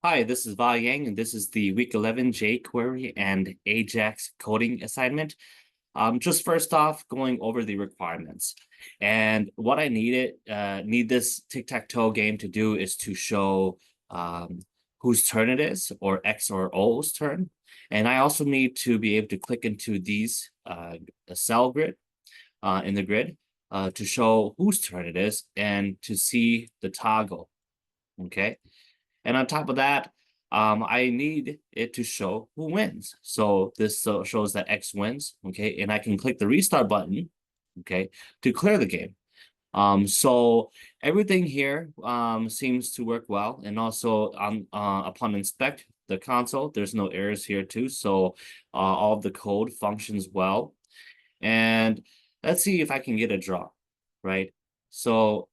Hi, this is Va Yang, and this is the Week 11 jQuery and Ajax coding assignment. Just first off, going over the requirements. And what I need this tic-tac-toe game to do is to show whose turn it is, or X or O's turn. And I also need to be able to click into these a cell grid in the grid to show whose turn it is and to see the toggle. Okay. And on top of that, I need it to show who wins. So this shows that X wins, okay? And I can click the restart button, okay, to clear the game. So everything here seems to work well. And also upon inspect the console, there's no errors here too. So all of the code functions well. And let's see if I can get a draw, right? So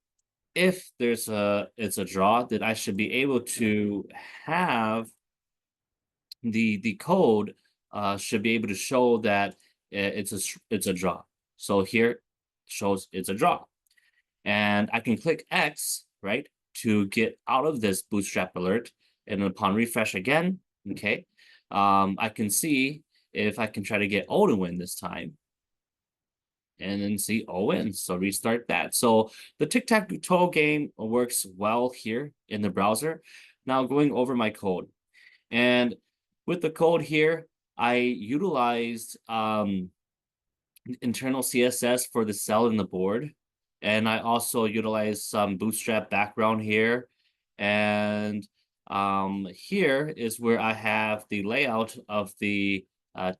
if it's a draw, then I should be able to have the code should be able to show that it's a draw. So here shows it's a draw, and I can click X, right, to get out of this bootstrap alert. And upon refresh again, okay, I can see if I can try to get O to win this time, and then see O wins. So restart that. So the tic-tac-toe game works well here in the browser. Now going over my code. And with the code here, I utilized internal CSS for the cell in the board. And I also utilized some bootstrap background here. And here is where I have the layout of the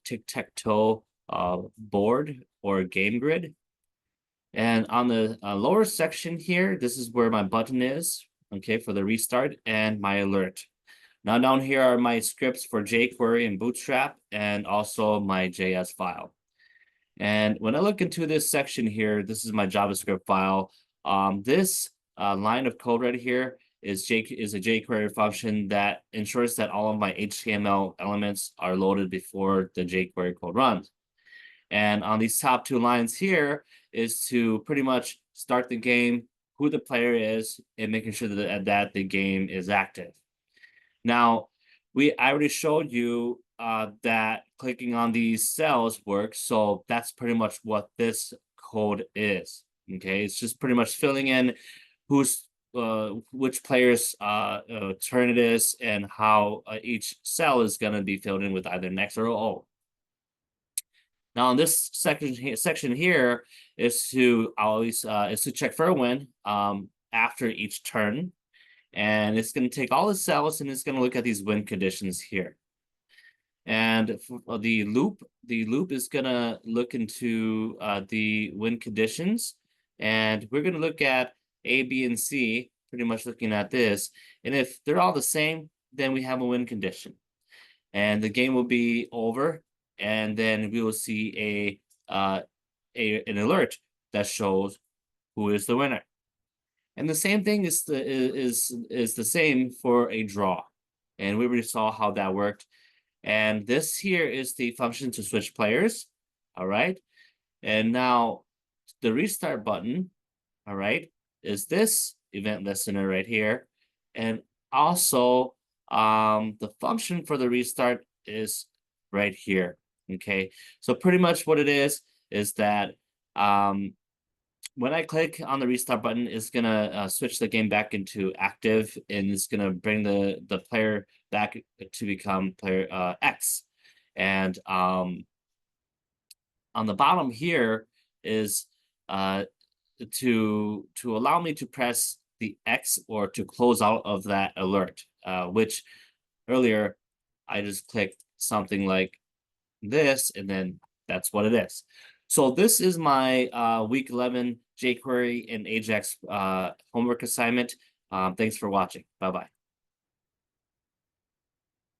tic-tac-toe board or game grid. And on the lower section here, this is where my button is, okay, for the restart and my alert. Now down here are my scripts for jQuery and Bootstrap, and also my JS file. And when I look into this section here, this is my JavaScript file. This line of code right here is a jQuery function that ensures that all of my HTML elements are loaded before the jQuery code runs. And on these top two lines here is to pretty much start the game, who the player is, and making sure that the game is active. Now, I already showed you that clicking on these cells works, so that's pretty much what this code is. Okay, it's just pretty much filling in which player's turn it is and how each cell is going to be filled in with either an X or O. Now, in this section here is to always check for a win after each turn, and it's going to take all the cells and it's going to look at these win conditions here. And for the loop is going to look into the win conditions, and we're going to look at A, B, and C, pretty much looking at this. And if they're all the same, then we have a win condition, and the game will be over. And then we will see an alert that shows who is the winner. And the same thing is the same for a draw. And we already saw how that worked. And this here is the function to switch players. All right. And now the restart button, all right, is this event listener right here. And also the function for the restart is right here. Okay, so pretty much what it is that when I click on the restart button, it's gonna switch the game back into active, and it's gonna bring the player back to become player X. And on the bottom here is to allow me to press the X or to close out of that alert, which earlier I just clicked something like this, and then that's what it is. So this is my week 11 jQuery and Ajax homework assignment. Thanks for watching. Bye-bye.